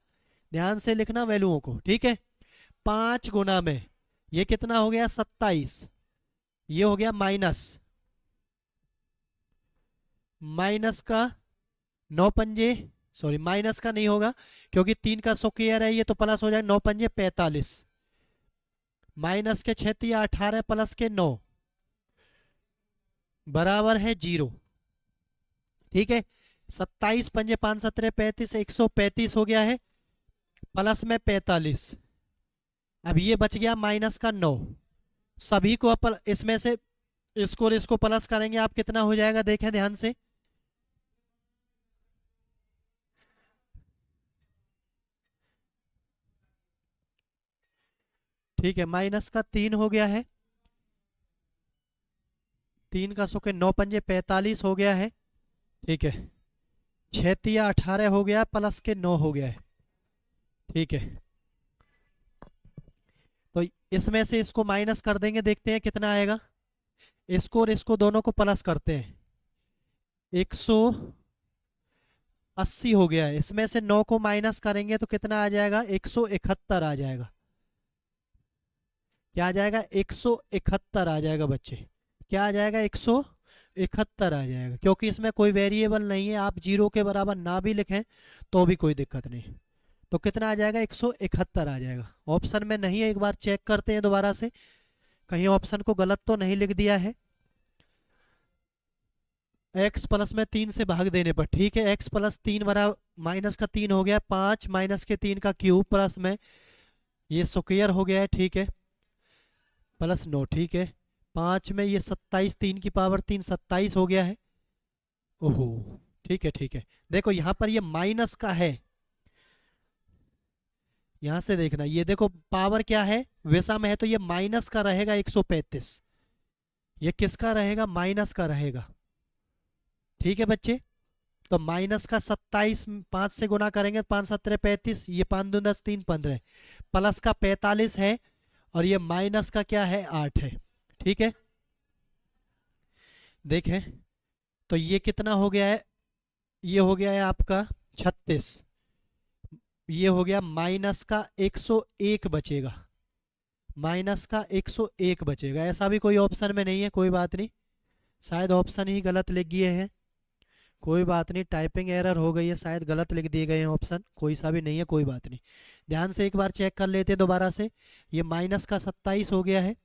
ध्यान से लिखना वैल्यूओं को, ठीक है। 5 गुना में ये कितना हो गया, 27, ये हो गया माइनस का 9 पंजे, सॉरी माइनस का नहीं होगा क्योंकि 3 का स्क्वायर है, ये तो प्लस हो जाएगा, 9 पंजे 45, माइनस के 6 18 प्लस के 9 बराबर है 0, ठीक है। 27 पंजे 5 17 35, 135 हो गया है, प्लस में 45। अब ये बच गया माइनस का 9। सभी को इसमें से इसको और इसको प्लस करेंगे, आप कितना हो जाएगा, देखें ध्यान से। ठीक है, माइनस का 3 हो गया है, 3 का सुके 9 पंजे 45 हो गया है। ठीक है, 6 तिया 18 हो गया, प्लस के 9 हो गया है। ठीक है, तो इसमें से इसको माइनस कर देंगे, देखते हैं कितना आएगा। इसको और इसको दोनों को प्लस करते हैं, 180 हो गया है। इसमें से 9 को माइनस करेंगे तो कितना आ जाएगा, 171 आ जाएगा। क्या आ जाएगा, 171 आ जाएगा बच्चे। क्या आ जाएगा, 171 आ जाएगा, क्योंकि इसमें कोई वेरिएबल नहीं है। आप जीरो के बराबर ना भी लिखें तो भी कोई दिक्कत नहीं। तो कितना आ जाएगा, 171 आ जाएगा। ऑप्शन में नहीं है, एक बार चेक करते हैं दोबारा से, कहीं ऑप्शन को गलत तो नहीं लिख दिया है। x प्लस में 3 से भाग देने पर, ठीक है, x प्लस 3 बराबर माइनस का 3 हो गया, 5 माइनस के 3 का क्यूब प्लस में ये स्क्वायर हो गया है। ठीक है, प्लस 9। ठीक है, 5 में ये 27, 3 की पावर 3 27 हो गया है। ओहो, ठीक है ठीक है। देखो यहाँ पर ये माइनस का है, यहाँ से देखना, ये देखो पावर क्या है, विषम है, तो ये माइनस का रहेगा 135। ये किसका रहेगा, माइनस का रहेगा। ठीक है बच्चे, तो माइनस का 27 5 से गुना करेंगे, 5 17 35, ये 5 2 10 3 15, प्लस का 45 है, और ये माइनस का क्या है, 8 है। ठीक है, देखें तो ये कितना हो गया है, ये हो गया है आपका 36, ये हो गया माइनस का 101 बचेगा, माइनस का 101 बचेगा। ऐसा भी कोई ऑप्शन में नहीं है, कोई बात नहीं, शायद ऑप्शन ही गलत लिख दिए हैं, कोई बात नहीं, टाइपिंग एरर हो गई है, शायद गलत लिख दिए गए हैं ऑप्शन, कोई सा भी नहीं है, कोई बात नहीं। ध्यान से एक बार चेक कर लेते हैं दोबारा से। ये माइनस का 27 हो गया है,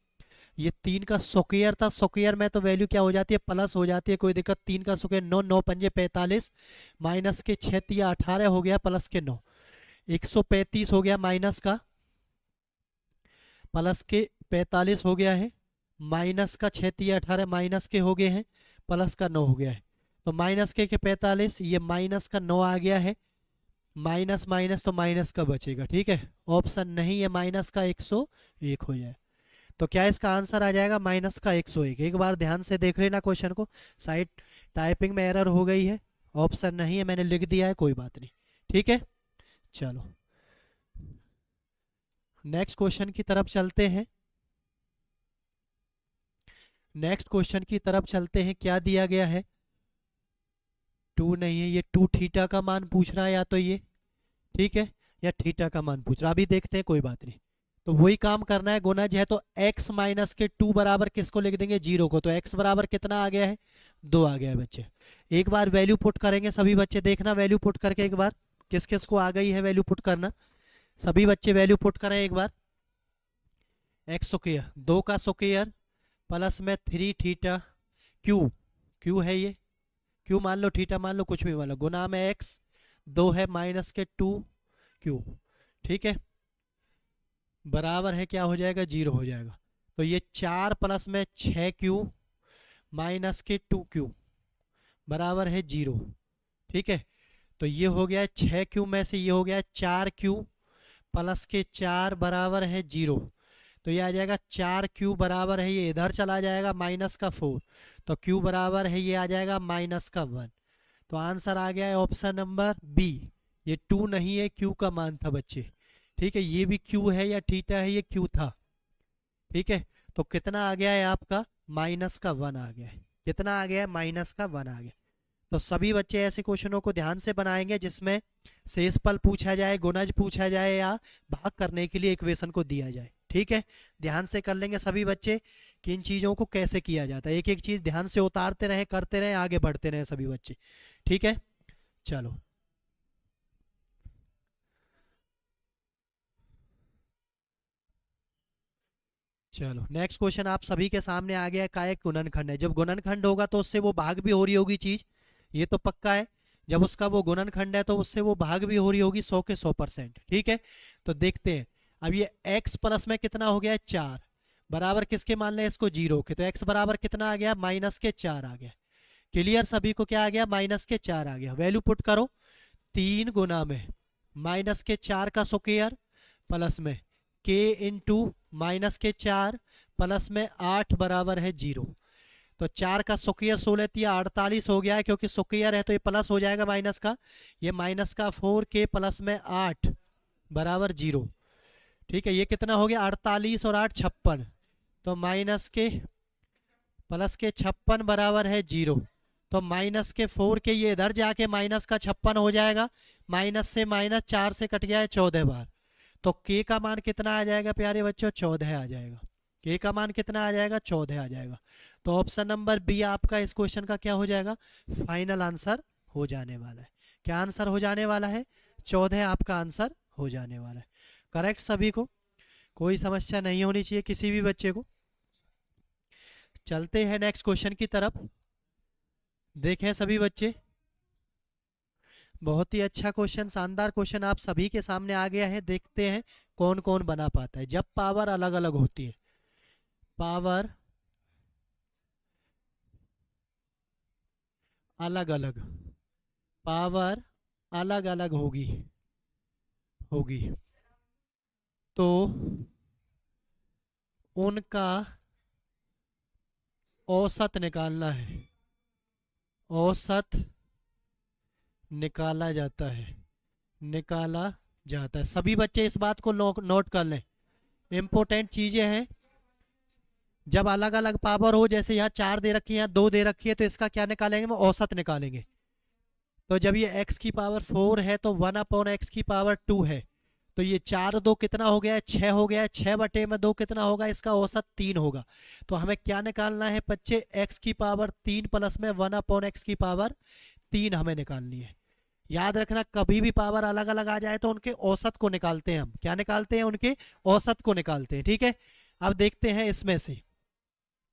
ये 3 का स्क्वायर था, स्क्वायर में तो वैल्यू क्या हो जाती है, प्लस हो जाती है, कोई दिक्कत। 3 का स्क्वायर 9 9 पंजे 45, माइनस के 6 तिया 18 हो गया, प्लस के 9 135 हो गया, माइनस का, प्लस के 45 हो गया है, माइनस का 6 तिया 18 माइनस के हो गए हैं, प्लस का 9 हो गया है। तो माइनस के 45, ये माइनस का 9 आ गया है, माइनस माइनस तो माइनस का बचेगा। ठीक है, ऑप्शन नहीं है, माइनस का 101 हो जाए। तो क्या इसका आंसर आ जाएगा, माइनस का 101। एक बार ध्यान से देख लेना क्वेश्चन को, साइड टाइपिंग में एरर हो गई है, ऑप्शन नहीं है, मैंने लिख दिया है, कोई बात नहीं। ठीक है, चलो नेक्स्ट क्वेश्चन की तरफ चलते हैं। नेक्स्ट क्वेश्चन की तरफ चलते हैं, क्या दिया गया है, 2 नहीं है, ये 2 थीटा का मान पूछ रहा है, या तो ये, ठीक है, या थीटा का मान पूछ रहा है, अभी देखते हैं, कोई बात नहीं। तो वही काम करना है, गुणज है, तो x माइनस के 2 बराबर किसको लिख देंगे, 0 को। तो x बराबर कितना आ गया है, 2 आ गया है बच्चे। एक बार वैल्यू पुट करेंगे सभी बच्चे, देखना वैल्यू पुट करके एक बार किस किस को आ गई है वैल्यू पुट करना। सभी बच्चे वैल्यू पुट करें एक बार। एक्स स्क्वायर 2 का स्क्वायर प्लस में 3 थीटा, क्यू है, ये क्यू मान लो, थीटा मान लो, कुछ भी मान लो, गुना में x 2 है, माइनस के 2 क्यू। ठीक है, बराबर है, क्या हो जाएगा, 0 हो जाएगा। तो ये 4 प्लस में 6 क्यू माइनस के 2 क्यू बराबर है 0। ठीक है, तो ये हो गया 6 क्यू में से ये हो गया 4 क्यू प्लस के 4 बराबर है 0। तो ये आ जाएगा 4 क्यू बराबर है, ये इधर चला जाएगा, माइनस का 4, तो क्यू बराबर है, ये आ जाएगा माइनस का 1। तो आंसर आ गया है ऑप्शन नंबर बी। ये 2 नहीं है, क्यू का मान था बच्चे। ठीक है, ये भी क्यू है या थीटा है, ये क्यू था। ठीक है, तो कितना आ गया है आपका, माइनस का 1 आ गया है। कितना आ गया है, माइनस का 1 आ गया। तो सभी बच्चे ऐसे क्वेश्चनों को ध्यान से बनाएंगे जिसमें शेषफल पूछा जाए, गुणज पूछा जाए, या भाग करने के लिए इक्वेशन को दिया जाए। ठीक है, ध्यान से कर लेंगे सभी बच्चे कि इन चीज़ों को कैसे किया जाता है। एक एक चीज़ ध्यान से उतारते रहे, करते रहे, आगे बढ़ते रहे सभी बच्चे। ठीक है, चलो चलो नेक्स्ट क्वेश्चन आप सभी के सामने आ गया। का एक गुणनखंड है, जब गुणनखंड होगा तो उससे वो भाग भी हो रही होगी चीज, ये तो पक्का है। जब उसका वो गुणनखंड है तो उससे वो भाग भी हो रही होगी 100 के 100%। ठीक है, तो देखते हैं। अब ये x प्लस में कितना हो गया है, 4 बराबर किसके मान लें इसको, 0 के। तो x बराबर कितना आ गया, माइनस के 4 आ गया। क्लियर सभी को, क्या आ गया, माइनस के 4 आ गया। वैल्यू पुट करो, 3 गुना में माइनस के 4 का स्क्वायर प्लस में k इंटू माइनस के 4 प्लस में 8 बराबर है 0। तो 4 का स्क्वायर 16 48 हो गया है, क्योंकि स्क्वायर है तो ये प्लस हो जाएगा माइनस का। ये माइनस का 4 के प्लस में 8 बराबर 0। ठीक है, ये कितना हो गया 48 और 8 56। तो माइनस के प्लस के 56 बराबर है 0। तो माइनस के 4 के ये इधर जाके माइनस का 56 हो जाएगा। माइनस से माइनस 4 से कट गया है 14 बार। तो के का मान कितना आ जाएगा प्यारे बच्चों, 14 आ जाएगा। के का मान कितना आ जाएगा, 14 आ जाएगा। तो ऑप्शन नंबर बी आपका इस क्वेश्चन का क्या हो जाएगा, फाइनल आंसर हो जाने वाला है। क्या आंसर हो जाने वाला है, 14 आपका आंसर हो जाने वाला है। करेक्ट सभी को, कोई समस्या नहीं होनी चाहिए किसी भी बच्चे को। चलते हैं नेक्स्ट क्वेश्चन की तरफ। देखें सभी बच्चे, बहुत ही अच्छा क्वेश्चन, शानदार क्वेश्चन आप सभी के सामने आ गया है। देखते हैं कौन कौन बना पाता है। जब पावर अलग अलग होती है, पावर अलग अलग, पावर अलग अलग होगी होगी तो उनका औसत निकालना है। औसत निकाला जाता है, निकाला जाता है। सभी बच्चे इस बात को नोट कर लें, इंपॉर्टेंट चीजें हैं। जब अलग अलग पावर हो, जैसे यहाँ 4 दे रखी है, यहाँ 2 दे रखी है, तो इसका क्या निकालेंगे, हम औसत निकालेंगे। तो जब ये x की पावर 4 है तो 1/x की पावर 2 है। तो ये 4 2 कितना हो गया है, 6 हो गया है। 6 बटे में 2 कितना होगा, इसका औसत 3 होगा। तो हमें क्या निकालना है बच्चे, x की पावर 3 प्लस में 1/x की पावर 3 हमें निकालनी है। याद रखना, कभी भी पावर अलग अलग आ जाए तो उनके औसत को निकालते हैं हम। क्या निकालते हैं, उनके औसत को निकालते हैं। ठीक है, अब देखते हैं इसमें से,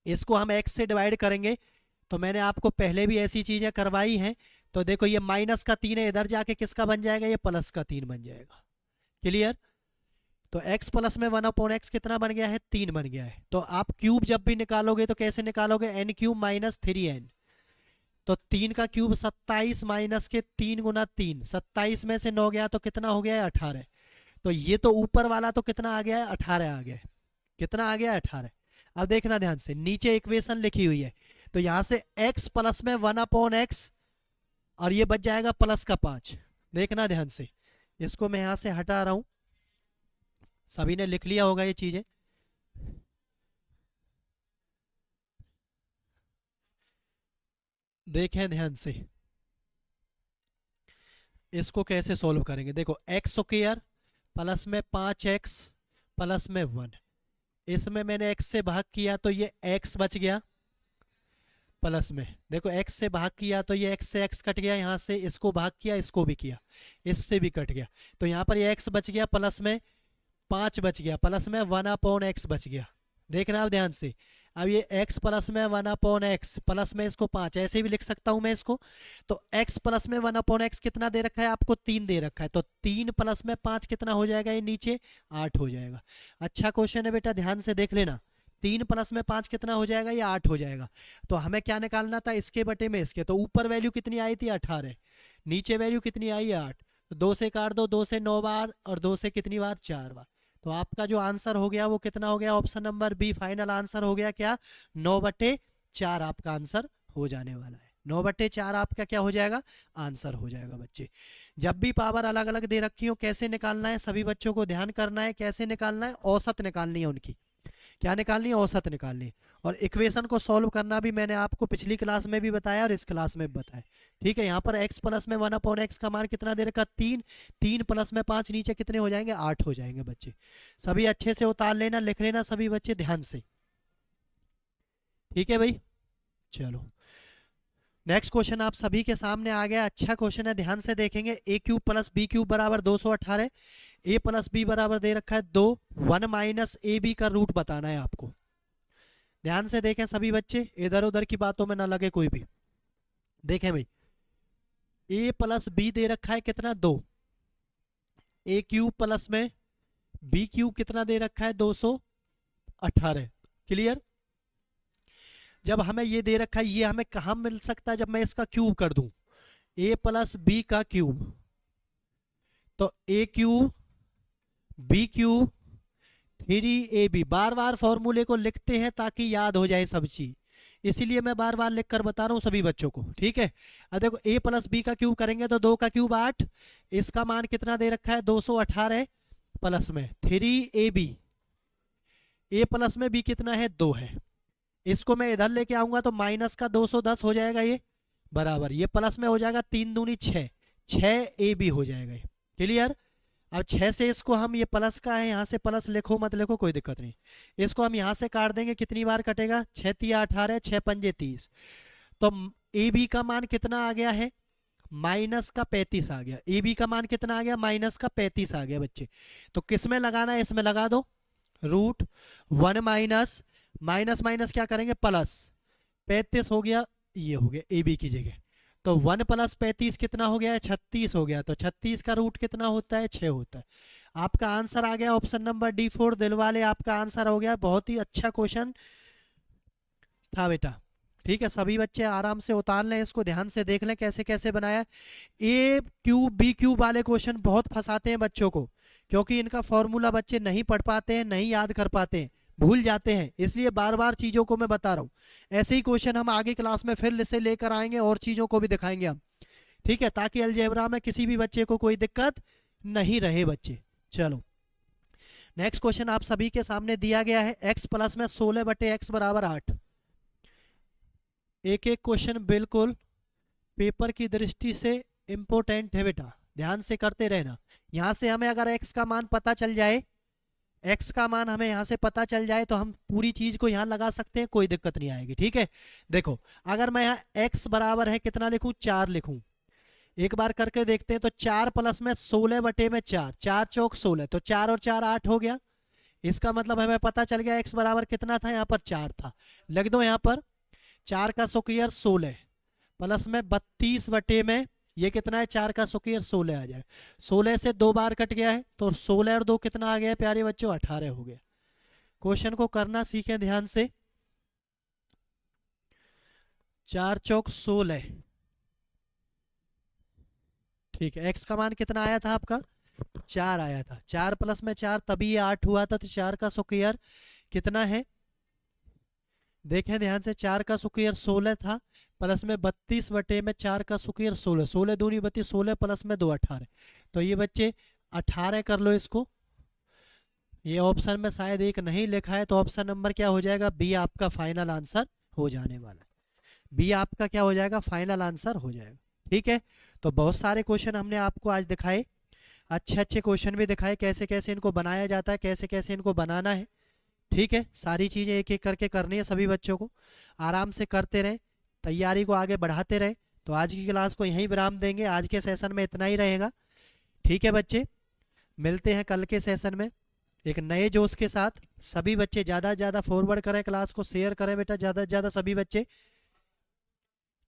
इसको हम x से डिवाइड करेंगे। तो मैंने आपको पहले भी ऐसी चीजें करवाई हैं। तो देखो ये माइनस का 3 है, इधर जाके किसका बन जाएगा, ये प्लस का 3 बन जाएगा। क्लियर। तो x प्लस में 1/x कितना बन गया है, 3 बन गया है। तो आप क्यूब जब भी निकालोगे तो कैसे निकालोगे, n क्यूब माइनस 3n। तो 3 का क्यूब 27 माइनस के 3 गुना 3, 27 में से 9 गया तो कितना हो गया है, 18। तो ये तो ऊपर वाला तो कितना आ गया है, 18 आ गया है। कितना आ गया है, 18। अब देखना ध्यान से, नीचे इक्वेशन लिखी हुई है। तो यहां से x प्लस में 1/x और ये बच जाएगा प्लस का 5। देखना ध्यान से, इसको मैं यहां से हटा रहा हूं। सभी ने लिख लिया होगा ये चीजें। देखें ध्यान से, इसको कैसे सोल्व करेंगे। देखो एक्स स्क्वायर प्लस में 5x प्लस में 1, इसमें मैंने x से भाग किया तो ये x बच गया प्लस में। देखो x से भाग किया तो ये x से x कट गया, यहाँ से इसको भाग किया, इसको भी किया, इससे भी कट गया। तो यहाँ पर ये x बच गया, प्लस में 5 बच गया, प्लस में 1/x बच गया। देखना आप ध्यान से। अब ये x प्लस में 1/x प्लस में इसको 5, ऐसे भी लिख सकता हूं मैं इसको। तो x प्लस में 1/x कितना दे रखा है आपको, 3 दे रखा है। तो 3 प्लस में 5 कितना हो जाएगा, ये नीचे 8 हो जाएगा। अच्छा क्वेश्चन है बेटा, ध्यान से देख लेना। 3 प्लस में 5 कितना हो जाएगा, ये 8 हो जाएगा। तो हमें क्या निकालना था, इसके बटे में इसके। तो ऊपर वैल्यू कितनी आई थी, 18, नीचे वैल्यू कितनी आई है, 8। तो 2 से काट दो, 2 से 9 बार और 2 से कितनी बार, 4 बार। तो आपका जो आंसर हो गया वो कितना हो गया, option number B final answer हो गया क्या, 9/4 आपका आंसर हो जाने वाला है। 9/4 आपका क्या हो जाएगा, आंसर हो जाएगा। बच्चे जब भी पावर अलग अलग दे रखी हो, कैसे निकालना है, सभी बच्चों को ध्यान करना है। कैसे निकालना है, औसत निकालनी है उनकी। क्या निकालनी है, औसत निकालनी है। और इक्वेशन को सॉल्व करना भी मैंने आपको पिछली क्लास में भी बताया और इस क्लास में भी बताया। ठीक है, यहाँ पर x प्लस में 1/x का मान कितना दे रखा, 3। 3 प्लस में 5 नीचे कितने हो जाएंगे, 8 हो जाएंगे। बच्चे सभी अच्छे से उतार लेना, लिख लेना सभी बच्चे ध्यान से। ठीक है भाई, चलो नेक्स्ट क्वेश्चन आप सभी के सामने आ गया। अच्छा क्वेश्चन है, ध्यान से देखेंगे। a cube plus b cube बराबर 218, a प्लस बी बराबर दे रखा है 2, 1 माइनस ए बी का रूट बताना है आपको। ध्यान से देखें सभी बच्चे, इधर उधर की बातों में ना लगे कोई भी। देखें भाई, a प्लस बी दे रखा है कितना, 2। a क्यूब प्लस में b क्यूब कितना दे रखा है, 218। क्लियर। जब हमें ये दे रखा है, ये हमें कहाँ मिल सकता है, जब मैं इसका क्यूब कर दूं, a प्लस बी का क्यूब। तो a cube b cube 3ab। बार बार फॉर्मूले को लिखते हैं ताकि याद हो जाए सब चीज, इसीलिए मैं बार बार लिख कर बता रहा हूँ सभी बच्चों को, ठीक है। अब देखो a प्लस बी का क्यूब करेंगे तो 2 का क्यूब 8, इसका मान कितना दे रखा है 218, प्लस में 3ab, a प्लस में b कितना है 2 है, इसको मैं इधर लेके आऊंगा तो माइनस का 210 हो जाएगा, ये बराबर ये प्लस में हो जाएगा 3 दूनी 6, 6ab हो जाएगा ये, क्लियर। अब 6 से इसको हम, ये प्लस का है, यहाँ से प्लस लिखो मत लिखो कोई दिक्कत नहीं, इसको हम यहाँ से काट देंगे, कितनी बार कटेगा 6 तिया 18, 6 पंजे 30, तो ए बी का मान कितना आ गया है माइनस का 35 आ गया, ए बी का मान कितना आ गया माइनस का 35 आ गया बच्चे। तो किस में लगाना है, इसमें लगा दो, रूट 1 माइनस माइनस माइनस क्या करेंगे प्लस 35 हो गया, ये हो गया ए बी की जगह, तो 1 प्लस 35 कितना हो गया है 36 हो गया, तो 36 का रूट कितना होता है 6 होता है। आपका आंसर आ गया ऑप्शन नंबर D4, दिलवाले आपका आंसर हो गया। बहुत ही अच्छा क्वेश्चन था बेटा, ठीक है। सभी बच्चे आराम से उतार लें, इसको ध्यान से देख लें कैसे कैसे बनाया। ए क्यूब बी क्यूब वाले क्वेश्चन बहुत फंसाते हैं बच्चों को, क्योंकि इनका फॉर्मूला बच्चे नहीं पढ़ पाते हैं, नहीं याद कर पाते हैं, भूल जाते हैं, इसलिए बार बार चीज़ों को मैं बता रहा हूँ। ऐसे ही क्वेश्चन हम आगे क्लास में फिर से लेकर आएंगे और चीज़ों को भी दिखाएंगे हम, ठीक है, ताकि अलजेब्रा में किसी भी बच्चे को कोई दिक्कत नहीं रहे बच्चे। चलो नेक्स्ट क्वेश्चन आप सभी के सामने दिया गया है, x प्लस में 16 बटे x बराबर 8। एक एक क्वेश्चन बिल्कुल पेपर की दृष्टि से इम्पोर्टेंट है बेटा, ध्यान से करते रहना। यहाँ से हमें अगर x का मान पता चल जाए, x का मान हमें यहाँ से पता चल जाए तो हम पूरी चीज को यहाँ लगा सकते हैं, कोई दिक्कत नहीं आएगी, ठीक है। देखो अगर मैं यहाँ x बराबर है कितना लिखूं 4 लिखूं, एक बार करके देखते हैं, तो 4 प्लस में 16 बटे में 4, 4 चौक 16, तो 4 और 4 8 हो गया, इसका मतलब हमें पता चल गया x बराबर कितना था, यहाँ पर 4 था। लिख दो यहाँ पर 4 का स्क्वायर 16 प्लस में 32 बटे में ये कितना है 4 का स्क्वायर 16 आ जाए, 16 से 2 बार कट गया है, तो 16 और 2 कितना आ गया प्यारे बच्चों 18 हो गया। क्वेश्चन को करना सीखें ध्यान से, 4 चौक 16, ठीक है। x का मान कितना आया था आपका 4 आया था, 4 प्लस में 4 तभी ये 8 हुआ था, तो 4 का स्क्वायर कितना है देखें ध्यान से, 4 का स्क्वायर 16 था, प्लस में 32 बटे में 4 का स्क्वायर 16, 16 दूनी 32, 16 प्लस में 2 18, तो ये बच्चे 18 कर लो इसको। ये ऑप्शन में शायद एक नहीं लिखा है, तो ऑप्शन नंबर क्या हो जाएगा बी आपका फाइनल आंसर हो जाने वाला है, बी आपका क्या हो जाएगा फाइनल आंसर हो जाएगा, ठीक है। तो बहुत सारे क्वेश्चन हमने आपको आज दिखाए, अच्छे अच्छे क्वेश्चन भी दिखाए, कैसे कैसे इनको बनाया जाता है, कैसे कैसे इनको बनाना है, ठीक है। सारी चीज़ें एक एक करके करनी है सभी बच्चों को, आराम से करते रहें, तैयारी को आगे बढ़ाते रहें। तो आज की क्लास को यहीं विराम देंगे, आज के सेशन में इतना ही रहेगा, ठीक है बच्चे। मिलते हैं कल के सेशन में एक नए जोश के साथ। सभी बच्चे ज़्यादा से ज़्यादा फॉरवर्ड करें, क्लास को शेयर करें बेटा ज़्यादा से ज़्यादा सभी बच्चे,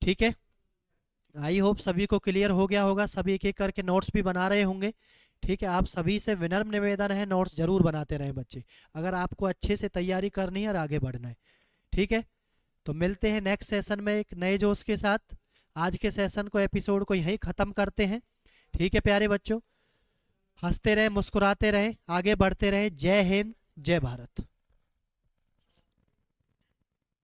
ठीक है। आई होप सभी को क्लियर हो गया होगा, सभी एक एक करके नोट्स भी बना रहे होंगे, ठीक है। आप सभी से विनम्र निवेदन है नोट्स जरूर बनाते रहें बच्चे, अगर आपको अच्छे से तैयारी करनी है और आगे बढ़ना है, ठीक है। तो मिलते हैं नेक्स्ट सेशन में एक नए जोश के साथ। आज के सेशन को एपिसोड को यहीं ख़त्म करते हैं, ठीक है प्यारे बच्चों। हंसते रहें, मुस्कुराते रहें, आगे बढ़ते रहें। जय हिंद, जय भारत।